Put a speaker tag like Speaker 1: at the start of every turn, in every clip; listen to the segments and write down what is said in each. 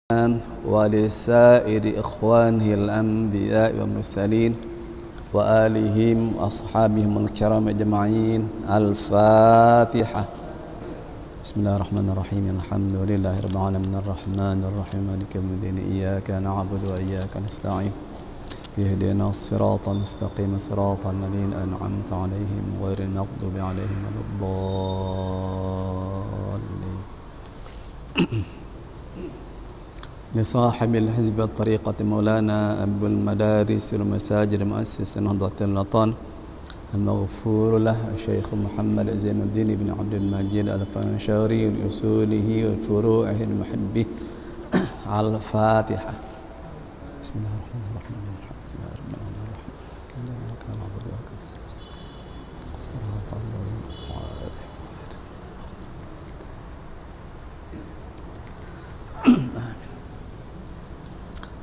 Speaker 1: ولسائر إخوانه الأنبياء والمرسلين وآلهم وأصحابهم الكرام أجمعين. الفاتحة. بسم الله الرحمن الرحيم. الحمد لله رب العالمين الرحمن الرحيم مالك يوم الدين إياك نعبد وإياك نستعين اهدنا الصراط المستقيم صراط الذين أنعمت عليهم غير المغضوب عليهم ولا الضالين. لصاحب الحزب الطريقة مولانا أبو المدارس والمساجد مؤسس نهضة الوطن المغفور له الشيخ محمد زين الدين بن عبد المجيد الفنشاري لأصوله وفروعه المحبه. الفاتحة. بسم الله الرحمن الرحيم. الحمد لله رب العالمين إياك نعبد وإياك نستعين صراط الذين أنعمت عليهم.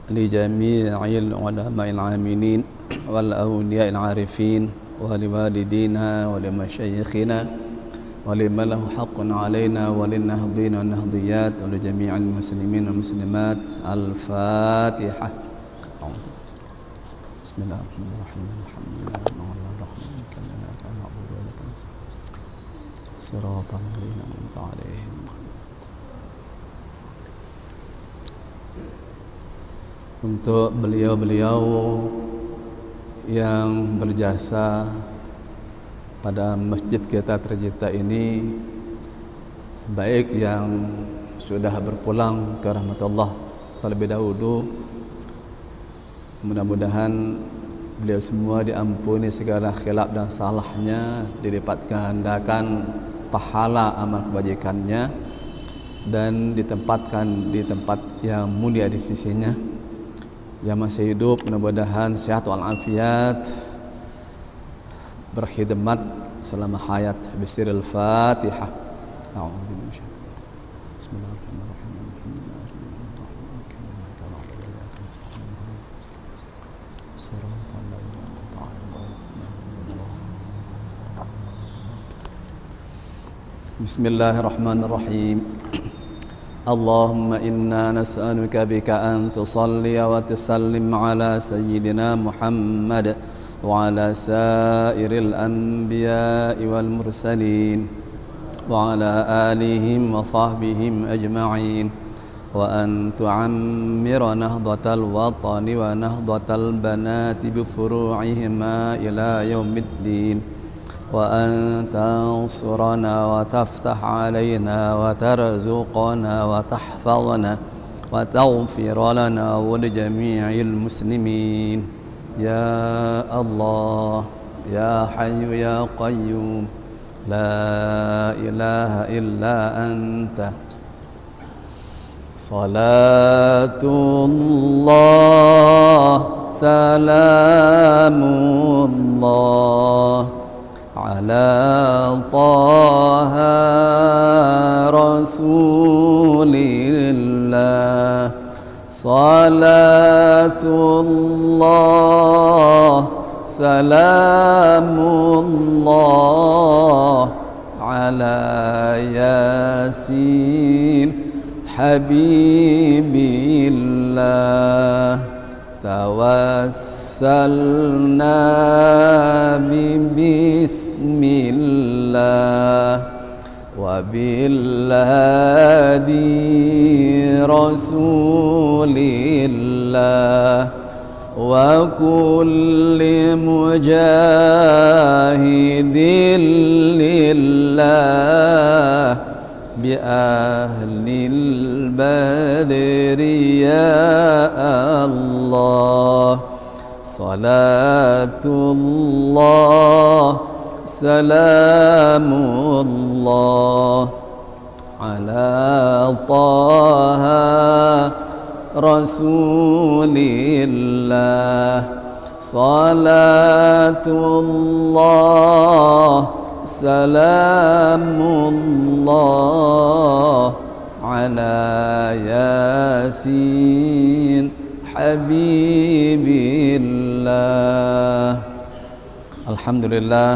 Speaker 1: لجميع العلماء العاملين والأولياء العارفين ولوالدينا ولمشايخنا ولمن له حق علينا وللنهضين والنهضيات ولجميع المسلمين والمسلمات. الفاتحة. بسم الله الرحمن الرحيم. الحمد لله رب العالمين الرحمن الرحيم إياك نعبد وإياك نستعين صراط الذين أنعمت عليهم. Untuk beliau-beliau yang berjasa pada masjid kita tercipta ini, baik yang sudah berpulang ke rahmatullah terlebih dahulu, mudah-mudahan beliau semua diampuni segala khilaf dan salahnya, dilipat gandakan pahala amal kebajikannya dan ditempatkan di tempat yang mulia di sisinya. Yang masih hidup mudah-mudahan sehat walafiat, berkhidmat selama hayat. Bismillahil Fatihah. Bismillahirrahmanirrahim. Allahumma inna nas'aluka bika an tusalli wa tusallim ala sayyidina Muhammad wa ala sairil anbiya'i wal mursalin wa ala alihim wa sahbihim ajma'in wa an tu'ammira nahdatal watani wa nahdatal banati bi furu'ihima ila yaumiddin وأن تنصرنا وتفتح علينا وترزقنا وتحفظنا وتغفر لنا ولجميع المسلمين. يا الله يا حي يا قيوم لا إله إلا أنت. صلاة الله سلام الله على طه رسول الله. صلاة الله سلام الله على ياسين حبيب الله. توسلنا بسم الله وبالهادي رسول الله وكل مجاهد لله بأهل البدر يا الله. صلاة الله سلام الله على طه رسول الله. صلاة الله سلام الله على ياسين حبيب الله. Alhamdulillah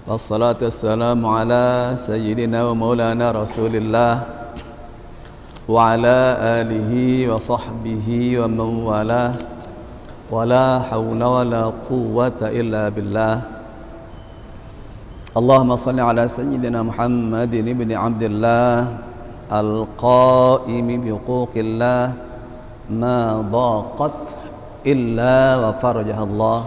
Speaker 1: wassalatu wassalamu ala sayyidina wa maulana rasulillah وعلى آله وصحبه ومن والاه ولا حول ولا قوة إلا بالله اللهم صل على سيدنا محمد بن عبد الله القائم بحقوق الله ما ضاقت إلا وفرجها الله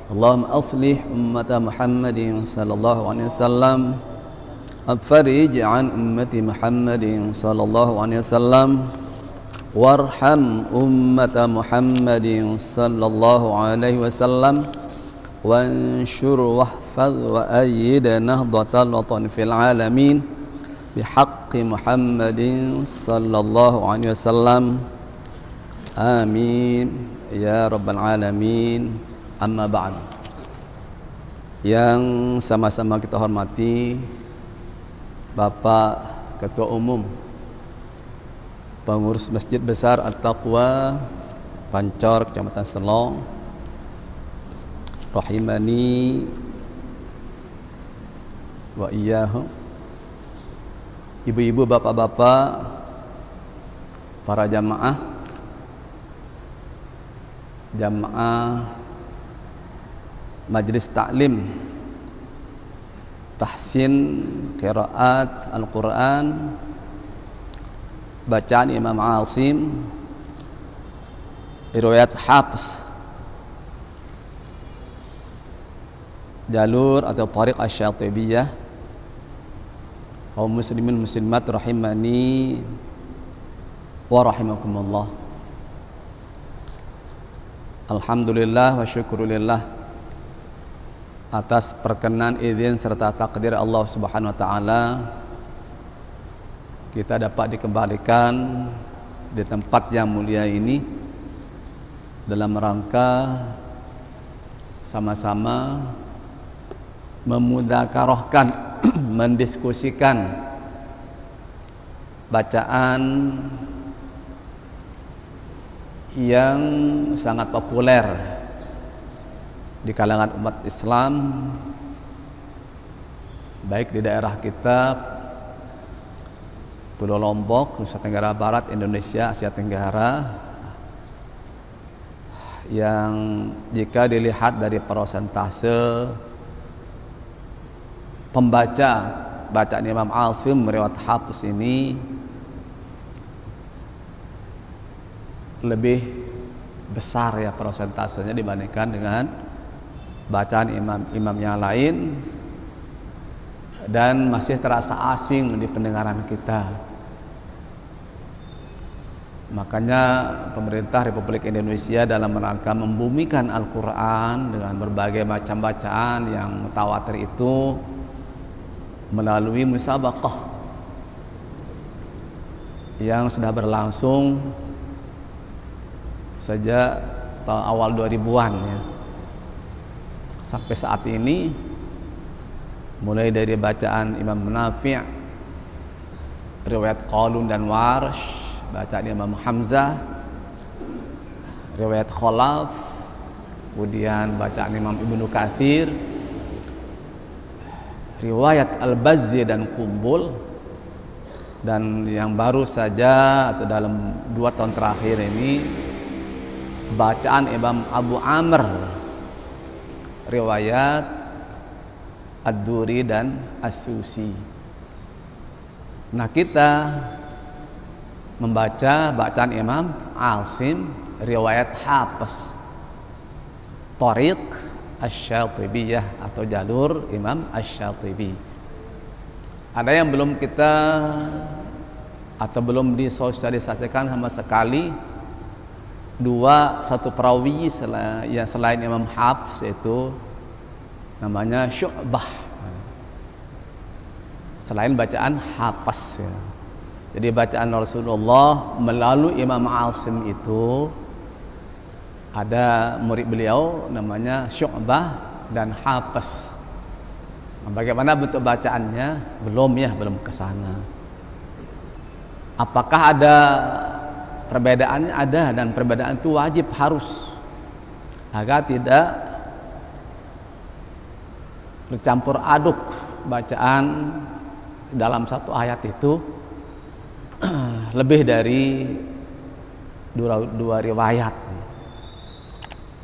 Speaker 1: اللهم أصلح أمة محمد صلى الله عليه وسلم فرج عن أمة محمد صلى الله عليه وسلم وارحم أمة محمد صلى الله عليه وسلم وانشر واحفظ وأيد نهضة الوطن في العالمين بحق محمد صلى الله عليه وسلم آمين ya Rabbal Alamin. Amma ba'd. Yang sama-sama kita hormati Bapak Ketua Umum Pengurus Masjid Besar At-Taqwa Pancor Kecamatan Selong, rahimani wa iyyahum, ibu-ibu, bapak-bapak, para jamaah Majlis Taklim Tahsin Qiraat Al-Quran, bacaan Imam Asim, riwayat Hafs, jalur atau tariq asy-Syatibiyah, kaum muslimin muslimat rahimani wa rahimakumullah. Alhamdulillah wa syukurillah atas perkenan, izin serta takdir Allah Subhanahu wa taala kita dapat dikembalikan di tempat yang mulia ini dalam rangka sama-sama memudzakarahkan mendiskusikan bacaan yang sangat populer di kalangan umat Islam, baik di daerah kita, Pulau Lombok, Nusa Tenggara Barat, Indonesia, Asia Tenggara, yang jika dilihat dari persentase pembaca bacaan Imam Asim riwayat Hafs ini lebih besar ya persentasenya dibandingkan dengan bacaan imam-imam yang lain, dan masih terasa asing di pendengaran kita. Makanya pemerintah Republik Indonesia dalam rangka membumikan Al-Quran dengan berbagai macam bacaan yang mutawatir itu melalui musabaqah yang sudah berlangsung sejak tahun awal 2000-an ya, sampai saat ini, mulai dari bacaan Imam Nafi', riwayat Qalun dan Warsh, bacaan Imam Hamzah, riwayat Khalaf, kemudian bacaan Imam Ibnu Katsir, riwayat Al-Bazzi dan Qumbul, dan yang baru saja atau dalam 2 tahun terakhir ini bacaan Imam Abu Amr, riwayat Ad-Duri dan As-Susi. Nah, kita membaca bacaan Imam Asim riwayat Hafs, tariq asy-Syatibiyah atau jalur Imam asy-Syatibi. Ada yang belum kita atau belum disosialisasikan sama sekali, satu perawi yang selain Imam Hafs, itu namanya Syu'bah, selain bacaan Hafs ya. Jadi bacaan Rasulullah melalui Imam Asim itu ada murid beliau namanya Syu'bah dan Hafs. Nah, bagaimana bentuk bacaannya? Belum ke sana. Apakah ada perbedaannya? Ada, dan perbedaan itu wajib, harus, agar tidak bercampur aduk bacaan dalam satu ayat itu lebih dari dua riwayat.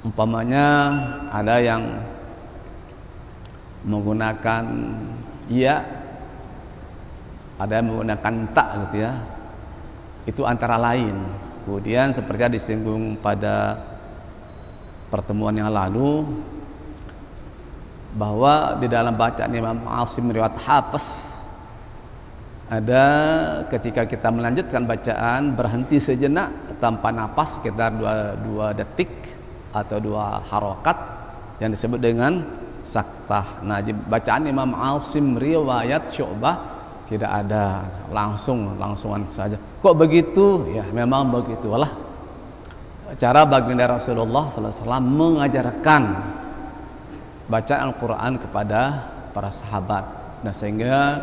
Speaker 1: Umpamanya ada yang menggunakan iya, ada yang menggunakan tak gitu ya. Itu antara lain. Kemudian seperti yang disinggung pada pertemuan yang lalu, bahwa di dalam bacaan Imam Asim riwayat Hafiz ada ketika kita melanjutkan bacaan berhenti sejenak tanpa napas sekitar 2 detik atau 2 harokat yang disebut dengan saktah. Nah, di bacaan Imam Asim riwayat Syu'bah tidak ada, langsungan saja. Kok begitu? Ya memang begitulah cara baginda Rasulullah SAW mengajarkan bacaan Al-Quran kepada para sahabat. Nah, sehingga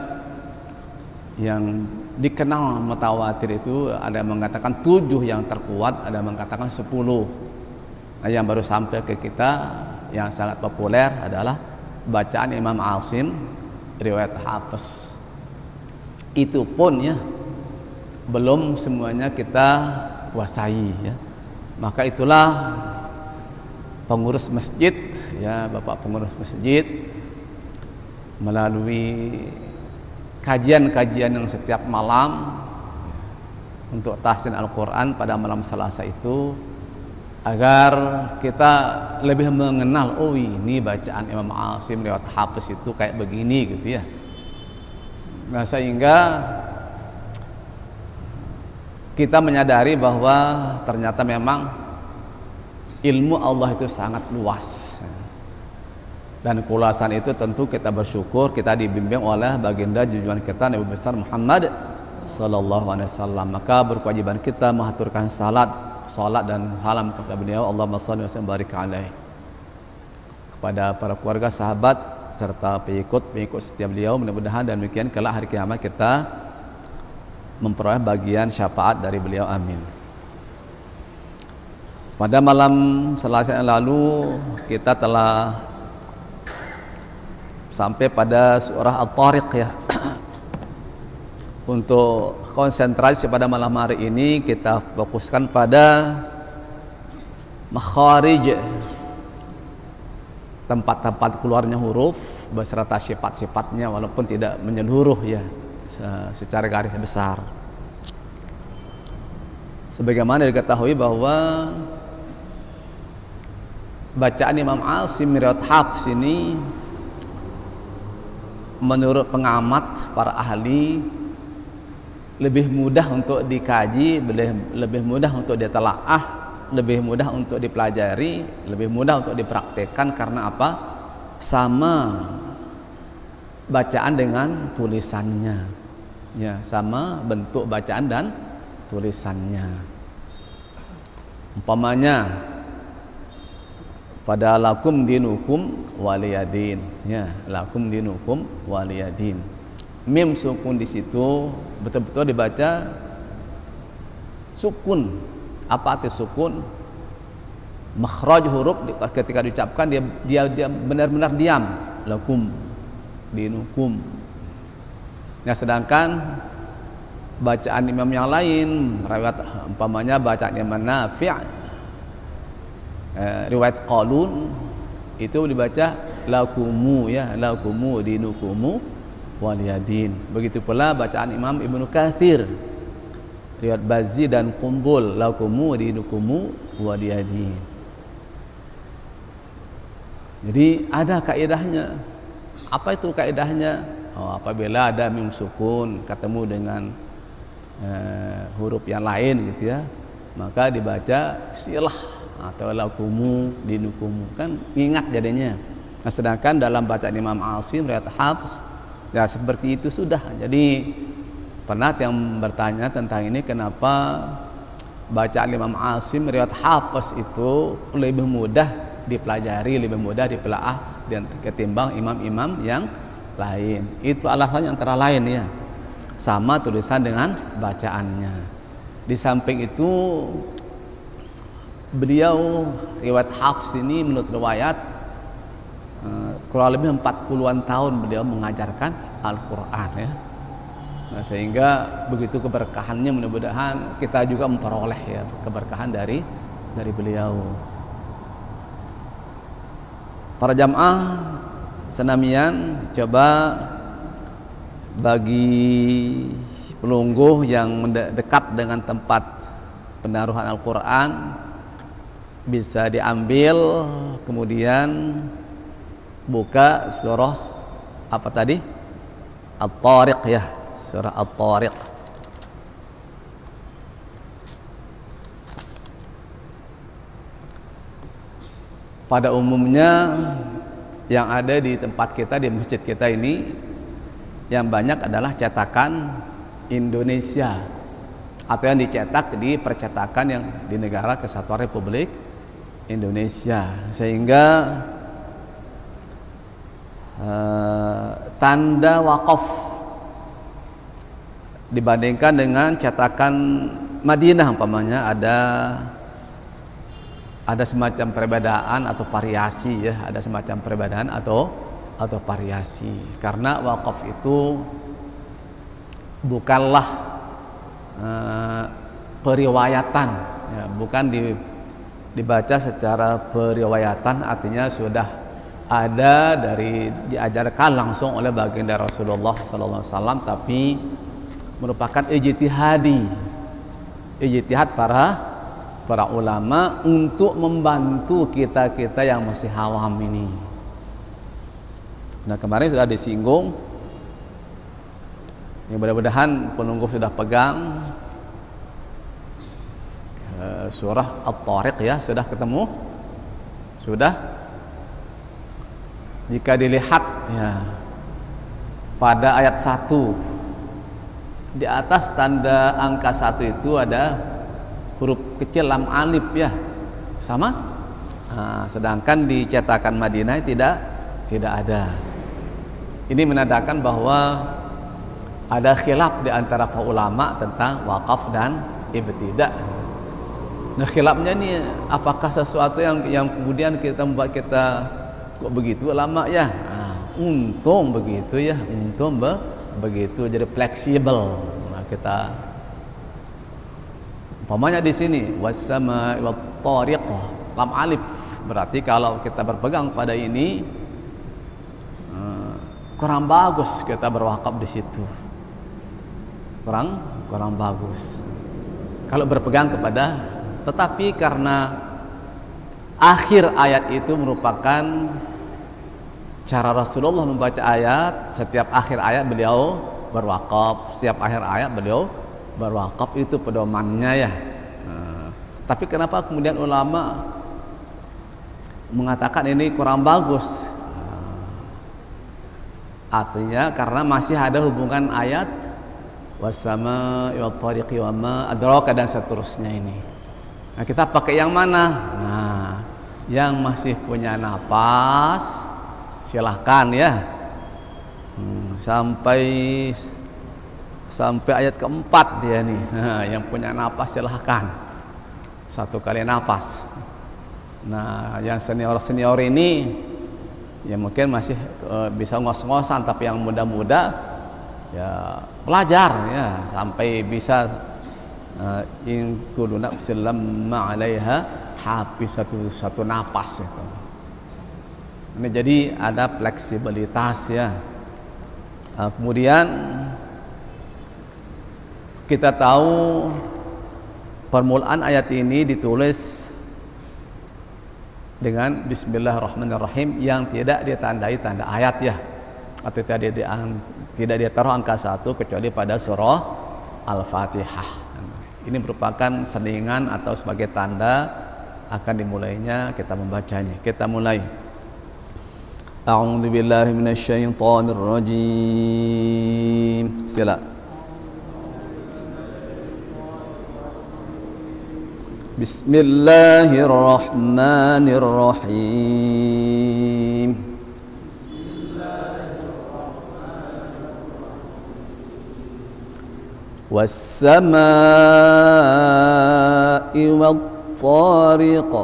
Speaker 1: yang dikenal mutawatir itu ada yang mengatakan 7 yang terkuat, ada yang mengatakan 10. Nah, yang baru sampai ke kita yang sangat populer adalah bacaan Imam Asim riwayat Hafiz. Itu pun ya belum semuanya kita kuasai ya. Maka itulah pengurus masjid ya, Bapak pengurus masjid melalui kajian-kajian yang setiap malam untuk tahsin Al-Quran pada malam Selasa itu, agar kita lebih mengenal, oh ini bacaan Imam Asim riwayat Hafiz itu kayak begini gitu ya. Nah, sehingga kita menyadari bahwa ternyata memang ilmu Allah itu sangat luas, dan kuluasan itu tentu kita bersyukur kita dibimbing oleh baginda junjungan kita Nabi besar Muhammad sallallahu alaihi wasallam. Maka berkewajiban kita mengaturkan salat dan salam kepada beliau, Allahumma shalli wa sallim barik alaihi, kepada para keluarga, sahabat serta pengikut setiap beliau. Mudah-mudahan dan demikian kelak hari kiamat kita memperoleh bagian syafaat dari beliau, amin. Pada malam Selasa yang lalu kita telah sampai pada surah At-Tariq ya. Untuk konsentrasi pada malam hari ini kita fokuskan pada makharij, tempat-tempat keluarnya huruf beserta sifat-sifatnya, walaupun tidak menyeluruh ya, secara garis besar. Sebagaimana diketahui bahwa bacaan Imam Asim riwayat Hafiz ini menurut pengamat para ahli lebih mudah untuk dikaji, lebih mudah untuk ditelaah, lebih mudah untuk dipelajari, lebih mudah untuk dipraktekkan. Karena apa? Sama bacaan dengan tulisannya ya, sama bentuk bacaan dan tulisannya. Umpamanya pada lakum dinukum waliyadin ya, lakum dinukum waliyadin, mim sukun di situ betul-betul dibaca sukun. Apa arti sukun? Makhraj huruf ketika diucapkan dia benar-benar diam, lakum dinukum. Nah, sedangkan bacaan imam yang lain, riwayat umpamanya bacaan Imam Nafi', riwayat Qalun, itu dibaca lakumu ya, lakumu dinukumu waliyadin. Begitu pula bacaan Imam Ibnu Katsir, riwayat Bazzi dan Qumbul, lakumu dinukumu waliyadin. Jadi ada kaidahnya. Apa itu kaidahnya? Apabila ada mim sukun ketemu dengan huruf yang lain gitu ya, maka dibaca silah atau lakumu dinukumu, kan ingat jadinya. Nah, sedangkan dalam bacaan Imam Asim riwayat Hafiz ya seperti itu sudah. Jadi pernah yang bertanya tentang ini, kenapa bacaan Imam Asim riwayat Hafiz itu lebih mudah dipelajari, lebih mudah ditelaah dan ketimbang imam-imam yang lain. Itu alasannya antara lain ya, sama tulisan dengan bacaannya. Di samping itu beliau riwayat Hafiz ini menurut riwayat kurang lebih 40-an tahun beliau mengajarkan Al-Quran ya. Nah, sehingga begitu keberkahannya, mudah-mudahan kita juga memperoleh ya keberkahan dari beliau. Para jamaah senamian, coba bagi pelungguh yang dekat dengan tempat penaruhan Al-Quran bisa diambil, kemudian buka surah apa tadi? At-Tariq ya, surah At-Tariq. Pada umumnya yang ada di tempat kita, di masjid kita ini, yang banyak adalah cetakan Indonesia atau yang dicetak di percetakan yang di negara Kesatuan Republik Indonesia, sehingga tanda wakaf dibandingkan dengan cetakan Madinah umpamanya ada semacam perbedaan atau variasi ya, ada semacam perbedaan atau variasi, karena wakaf itu bukanlah periwayatan ya, bukan dibaca secara periwayatan, artinya sudah ada diajarkan langsung oleh baginda Rasulullah SAW, tapi merupakan ijtihad para ulama untuk membantu kita yang masih awam ini. Nah, kemarin sudah disinggung, yang mudah-mudahan penunggu sudah pegang surah At-Tariq ya, sudah ketemu, sudah. Jika dilihat ya pada ayat 1 di atas tanda angka 1 itu ada huruf kecil lam alif ya, sama. Nah, sedangkan di cetakan Madinah tidak ada. Ini menandakan bahwa ada khilaf di antara para ulama tentang wakaf dan ibtidah. Nah, khilafnya ini apakah sesuatu yang kemudian kita membuat kita kok begitu lama ya? Nah, untung begitu ya, begitu jadi fleksibel. Nah, kita umpamanya di sini was-samaa'i wat-tariq lam alif, berarti kalau kita berpegang pada ini kurang bagus kita berwakaf di situ, kurang bagus kalau berpegang kepada, tetapi karena akhir ayat itu merupakan cara Rasulullah membaca ayat, setiap akhir ayat beliau berwakaf, setiap akhir ayat beliau berwakaf, itu pedomannya ya. Tapi kenapa kemudian ulama mengatakan ini kurang bagus? Artinya karena masih ada hubungan ayat was-samaa'i wat-tariqi wa ma adraka dan seterusnya ini. Nah, kita pakai yang mana? Nah, yang masih punya nafas silahkan ya, sampai ayat keempat dia nih. Nah, yang punya nafas silahkan 1 kali nafas. Nah, yang senior ini ya mungkin masih bisa ngos-ngosan, tapi yang muda-muda ya pelajar ya sampai bisa in kullu nafsin lamma 'alaiha hafiz, satu napas itu. Ini jadi ada fleksibilitas ya. Kemudian kita tahu permulaan ayat ini ditulis dengan Bismillahirrahmanirrahim yang tidak ditandai tanda ayat ya, atau tidak ditaruh angka 1 kecuali pada surah Al-Fatihah. Ini merupakan selingan atau sebagai tanda akan dimulainya kita membacanya. Kita mulai. A'udzu billahi minasyaitonir rajim. Sila. Bismillahirrahmanirrahim. Was-samaa'i wat-tariq.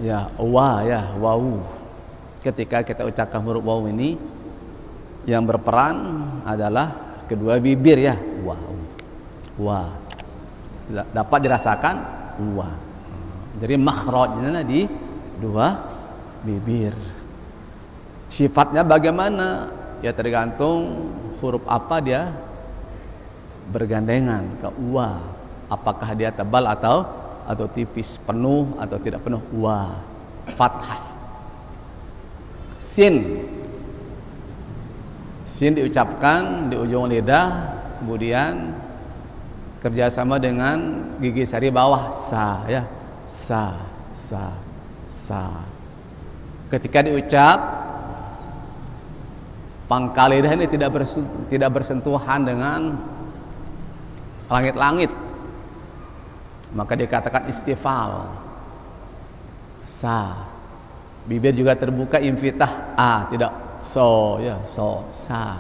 Speaker 1: Ya, wa ya, wau. ketika kita ucapkan huruf waw ini yang berperan adalah kedua bibir ya. Wa dapat dirasakan wa. Jadi makhrajnya di dua bibir. Sifatnya bagaimana? Ya tergantung huruf apa dia bergandengan ke wa. Apakah dia tebal atau tipis, penuh atau tidak penuh. Wa, fathah. Sin diucapkan di ujung lidah, kemudian kerjasama dengan gigi sari bawah sa ya, sa. Ketika diucap, pangkal lidah ini tidak bersentuhan dengan langit-langit, maka dikatakan istifal. Sa. Bibir juga terbuka, infitah. Tidak so ya, sa.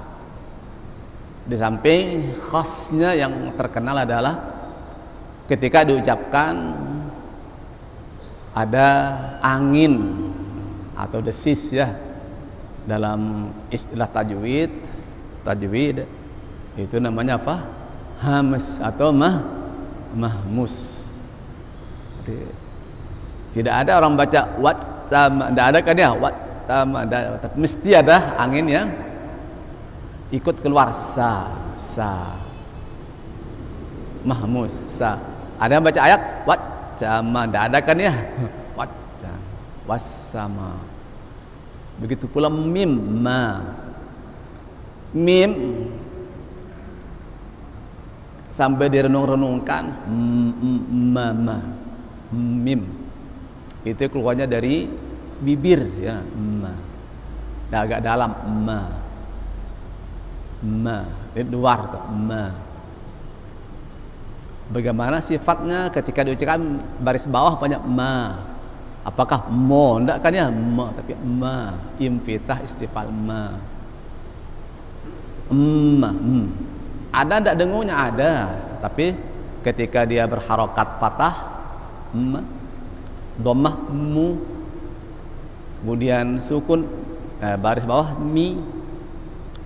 Speaker 1: Di samping khasnya yang terkenal adalah ketika diucapkan ada angin atau desis ya. Dalam istilah tajwid itu namanya apa? Hamas atau mahmus. Tidak ada orang baca wat sama, tidak ada kan ya, wat sama, tapi mesti ada angin yang ikut keluar. Sa mahmus, sa. Ada yang baca ayat wat sama, tidak ada kan ya, wat wasama. Begitu pula mim, mim sampai direnung-renungkan, mim itu keluarnya dari bibir ya, agak dalam, di luar tuh, Bagaimana sifatnya ketika diucapkan baris bawah banyak ma? Apakah mo? Enggak kan ya, ma, tapi ma, infitah istifal ma. Ada enggak dengungnya? Ada, tapi ketika dia berharokat fathah, dhammah mu, kemudian sukun baris bawah mi,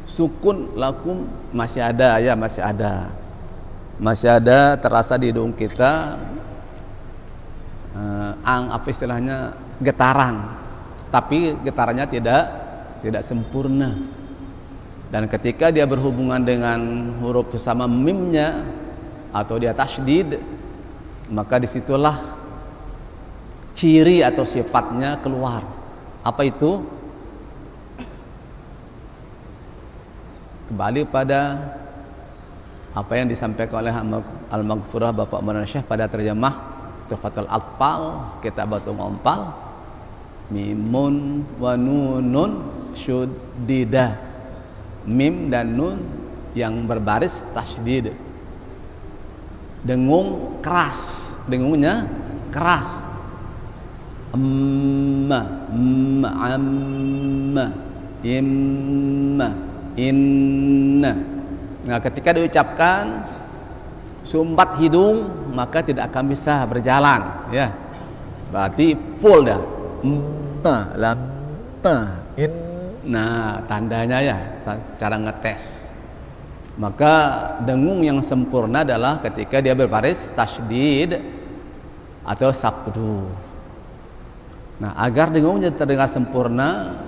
Speaker 1: sukun lakum masih ada ya, masih ada terasa di hidung kita. Apa istilahnya, getaran, tapi getarannya tidak sempurna. Dan ketika dia berhubungan dengan huruf bersama mimnya atau dia tasydid, maka disitulah ciri atau sifatnya keluar. Apa itu? Kembali pada apa yang disampaikan oleh Al-Maghfurah Bapak Maulana Syekh pada terjemah Tuhfatul Atfal, Kitabatul Ompal, mimun wa nunun syuddida. Mim dan nun yang berbaris tasydid. Dengung keras, dengungnya keras. Amma, imma, inna. Nah, ketika diucapkan sumbat hidung, maka tidak akan bisa berjalan ya. Berarti full dah. Nah, tandanya ya, cara ngetes. Maka dengung yang sempurna adalah ketika dia berbaris tasydid atau sabdu. Nah, agar dengungnya terdengar sempurna,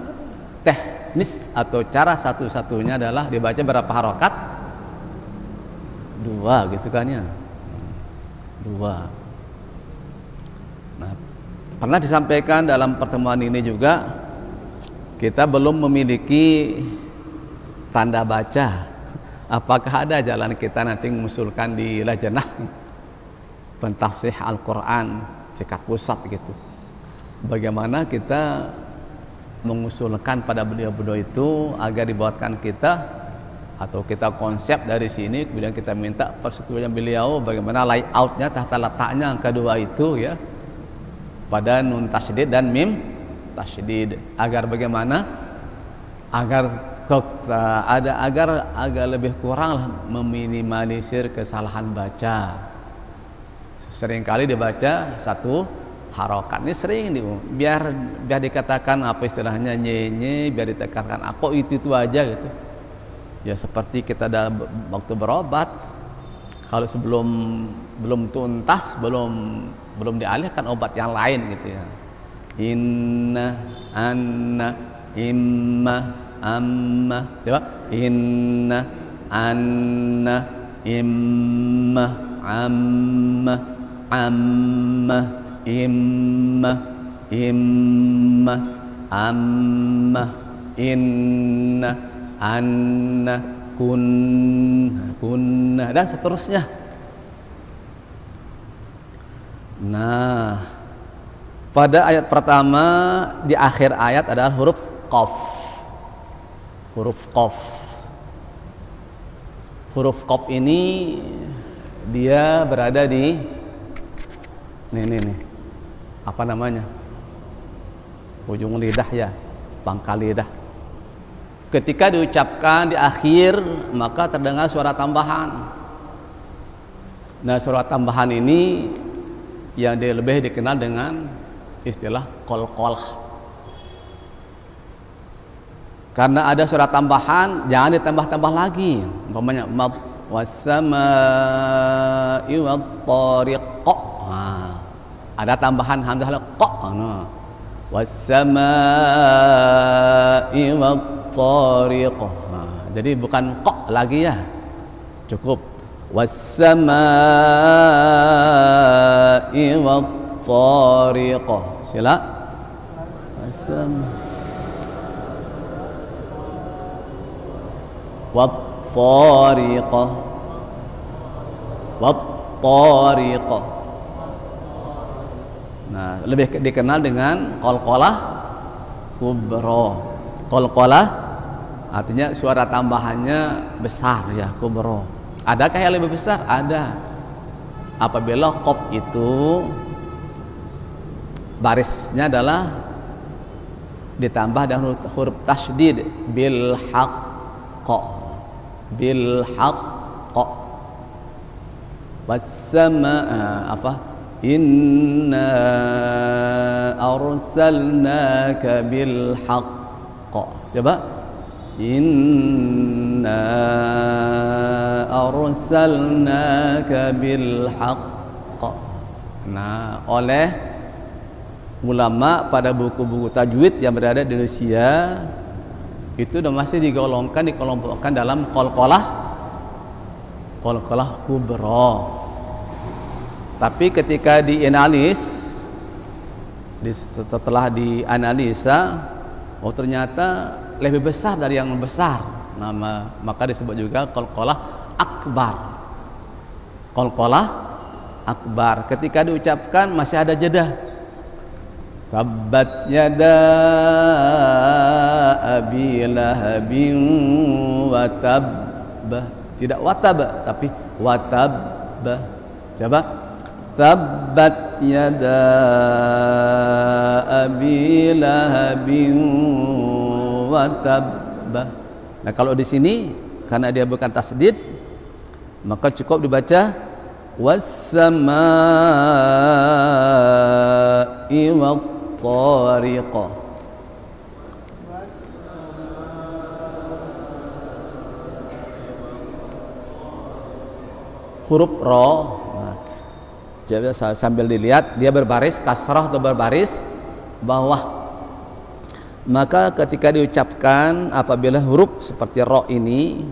Speaker 1: teknis atau cara satu-satunya adalah dibaca berapa harokat? 2 gitu kan ya, 2. Nah, pernah disampaikan dalam pertemuan ini juga, kita belum memiliki tanda baca. Apakah ada jalan kita nanti mengusulkan di lajnah pentasih Al-Quran tingkat pusat gitu, bagaimana kita mengusulkan pada beliau-beliau itu agar dibuatkan kita, atau kita konsep dari sini, kemudian kita minta persetujuan beliau bagaimana layoutnya, tata letaknya yang kedua itu ya, pada nun tasydid dan mim tasydid, agar bagaimana, agar agak lebih kurang meminimalisir kesalahan baca. Seringkali dibaca satu harokat. Ini sering nih, biar dikatakan apa istilahnya nyenye, biar dikatakan apa itu aja gitu. Ya seperti kita ada waktu berobat, kalau sebelum belum tuntas, belum dialihkan obat yang lain gitu ya. Inna, anna, imma, amma. Coba. Inna, anna, imma, amma, amma, imma, imma, amma, inna, anna, kunna, dan seterusnya. Nah, pada ayat pertama di akhir ayat adalah huruf qaf. Huruf qaf. Huruf qaf ini dia berada di nih. Apa namanya? Ujung lidah ya, pangkal lidah. Ketika diucapkan di akhir, maka terdengar suara tambahan. Nah, suara tambahan ini yang lebih dikenal dengan istilah qalqalah. Karena ada suara tambahan, jangan ditambah-tambah lagi. Umpamanya was-samaa'i wat-thariq. Ada tambahan hamzah qa. Was-samaa'i wat-thariq. Jadi bukan qa lagi ya. Cukup was-samaa'i wat-thariq. Sila. Wat-thariq. Wat-thariq. Nah, lebih dikenal dengan qalqalah kubra. Qalqalah artinya suara tambahannya besar ya, kubra. Adakah yang lebih besar? Ada. Apabila qaf itu barisnya adalah ditambah dengan huruf tasydid bil haqq. Bil haqq. Was-samaa apa? Inna arsalnaka bil haqq. Coba. Inna arsalnaka bil haqq. Nah, oleh ulama pada buku-buku tajwid yang berada di Indonesia itu udah masih dikelompokkan dalam qalqalah kubra. Tapi ketika setelah dianalisa, oh ternyata lebih besar dari yang besar. Maka disebut juga qalqalah akbar. Qalqalah akbar. Ketika diucapkan masih ada jeda. Tabbat yada abi lahabin wa tabb. Tidak watab, tapi watab. Coba. Tabbat yada abi lahabin wa tabb. Nah, kalau di sini karena dia bukan tasdid, maka cukup dibaca was-samaa'i wat-thariq. Huruf ra, jadi sambil dilihat dia berbaris kasrah atau berbaris bawah. Maka ketika diucapkan apabila huruf seperti ra ini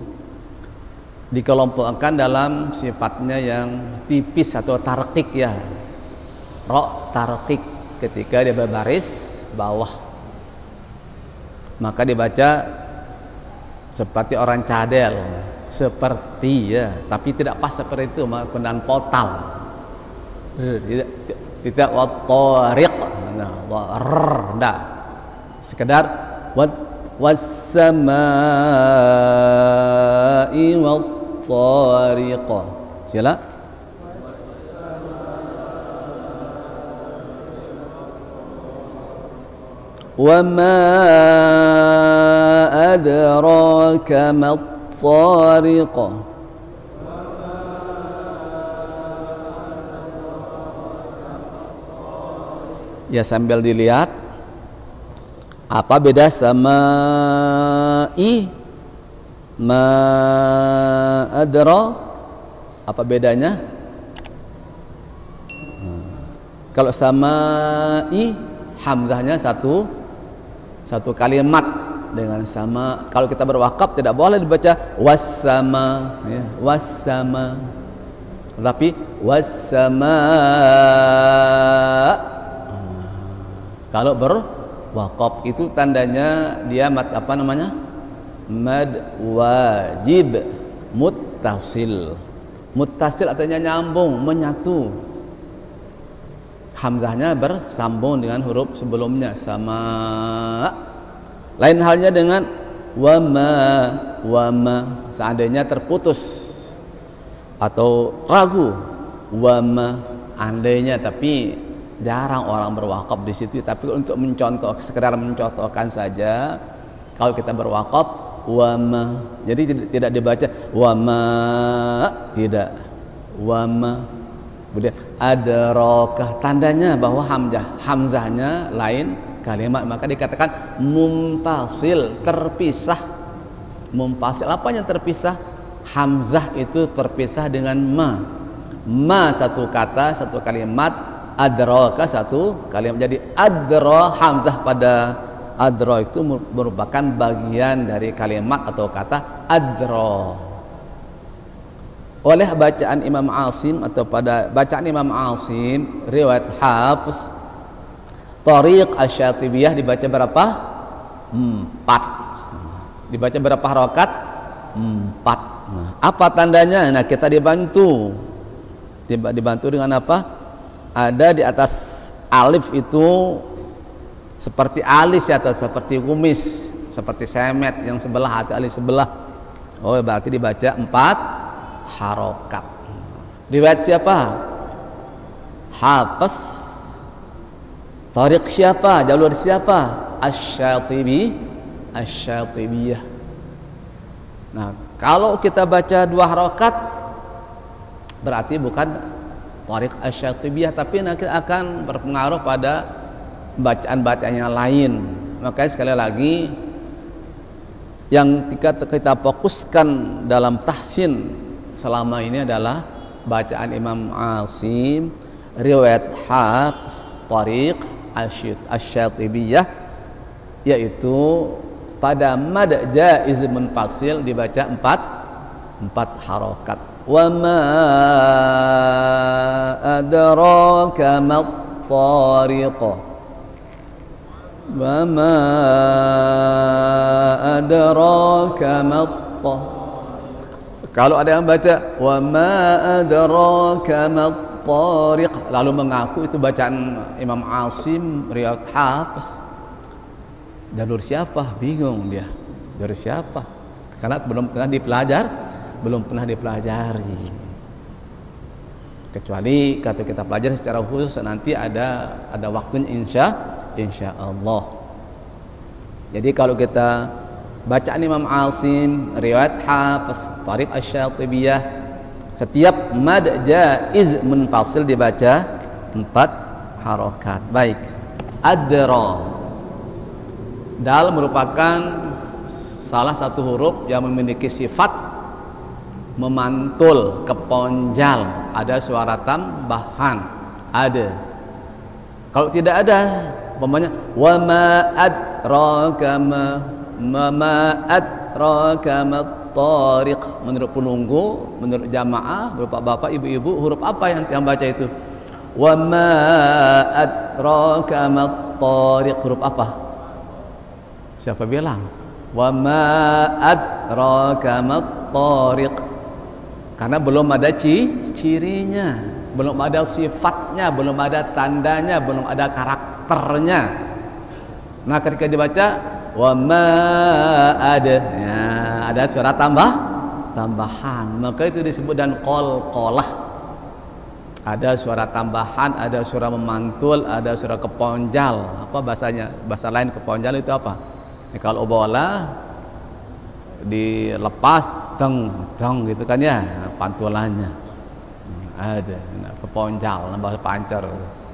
Speaker 1: dikelompokkan dalam sifatnya yang tipis atau tarqiq ya. Ra tarqiq ketika dia berbaris bawah. Maka dibaca seperti orang cadel, seperti ya, tapi tidak pas seperti itu menggunakan potal. Tidak wat-thariq. Nah, sekedar was-samaa'i wat-thariq. Sila. Wa ma adraka mat-thariq. Ya sambil dilihat apa beda sama ma adra, apa bedanya? Kalau sama hamzahnya satu kalimat dengan sama. Kalau kita berwakaf tidak boleh dibaca wassama, ya, wassama, tapi wassama. Kalau berwakaf itu tandanya dia mad apa namanya? Mad wajib muttasil. Muttasil artinya nyambung, menyatu. Hamzahnya bersambung dengan huruf sebelumnya, sama. Lain halnya dengan wama, seandainya terputus atau ragu, wama, andainya, tapi jarang orang berwakaf di situ. Tapi untuk mencontoh, sekedar mencontohkan saja, kalau kita berwakaf wama, jadi tidak dibaca wama, tidak, wama. Kemudian adrokah, tandanya bahwa hamzahnya lain kalimat, maka dikatakan munfasil, terpisah. Munfasil, apa yang terpisah? Hamzah itu terpisah dengan ma satu kata, satu kalimat, adroka satu kalimat. Jadi adro, hamzah pada adro itu merupakan bagian dari kalimat atau kata adro. Oleh bacaan Imam Asim, atau pada bacaan Imam Asim riwayat Hafs, Thariq Asy-Syatibiyah dibaca berapa? 4. Dibaca berapa harokat? 4. Nah, apa tandanya? Nah, kita dibantu dengan apa? Ada di atas alif itu seperti alis ya, atau seperti kumis, seperti semet yang sebelah atau alis sebelah. Oh, berarti dibaca 4 harokat. Riwayat siapa? Hafs. Thariq siapa? Jalur siapa? Asy-Syatibiyah. Nah, kalau kita baca 2 harokat berarti bukan Thariq Asy-Syatibiyah, tapi nanti akan berpengaruh pada bacaan-bacaan yang lain. Makanya sekali lagi, yang kita fokuskan dalam tahsin selama ini adalah bacaan Imam Asim, riwayat Hafs, Thariq Asy-Syatibiyah, yaitu pada mad jaiz munfasil dibaca 4 harokat. Wa ma adraka mat-tariq, wa ma adraka mat-tariq. Kalau ada yang baca wa ma adraka mat-tariq lalu mengaku itu bacaan Imam Asim riwayat Hafs, jalur siapa? Bingung dia, jalur siapa? Karena belum pernah dipelajari. Kecuali kalau kita pelajari secara khusus nanti ada waktunya, insya Allah. Jadi kalau kita bacaan Imam Asim, riwayat Hafs, Thariq Asy-Syatibiyah, setiap mad jaiz munfasil dibaca 4 harokat. Baik. Adra, dal merupakan salah satu huruf yang memiliki sifat memantul, keponjal, ada suara tambahan, ada. Kalau tidak ada, umpamanya wa ma adraka ma adraka mat-tariq, menurut penunggu, menurut jamaah, berupa bapak, ibu-ibu, huruf apa yang baca itu? Wa ma adraka mat-tariq, huruf apa? Siapa bilang? Wa ma adraka mat-tariq, karena belum ada cirinya, belum ada sifatnya, belum ada tandanya, belum ada karakternya. Nah, ketika dibaca wa ma ada, ya, ada suara tambahan, maka itu disebut dan qalqalah. Ada suara tambahan, ada suara memantul, ada suara keponjal. Apa bahasanya? Bahasa lain keponjal itu apa? Ya, kalau bola dilepas deng gitu kan ya, pantulannya ada. Nah, keponjal, bahasa pancar.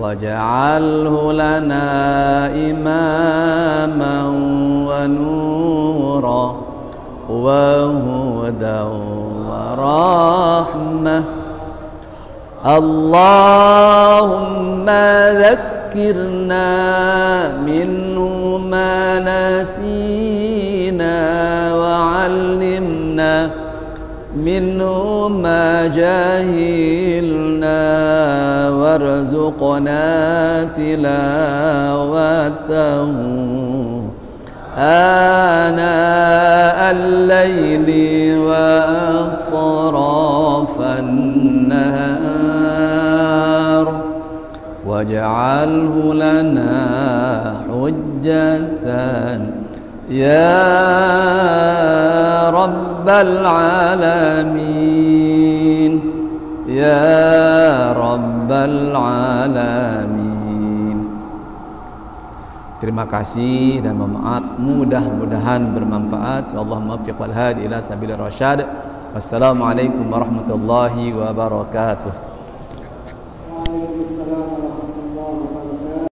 Speaker 1: واجعله لنا إماما ونورا وهدى ورحمة. اللهم ذكرنا منه ما نسينا وعلمنا منه ما جهلنا وارزقنا تلاوته آناء الليل وأطراف النهار واجعله لنا حجة يا رب العالمين يا رب العالمين. Terima kasih dan mohon maaf, mudah-mudahan bermanfaat. Allahumma muwaffiq wal hadi ila sabilir rasyad. Wassalamualaikum warahmatullahi wabarakatuh.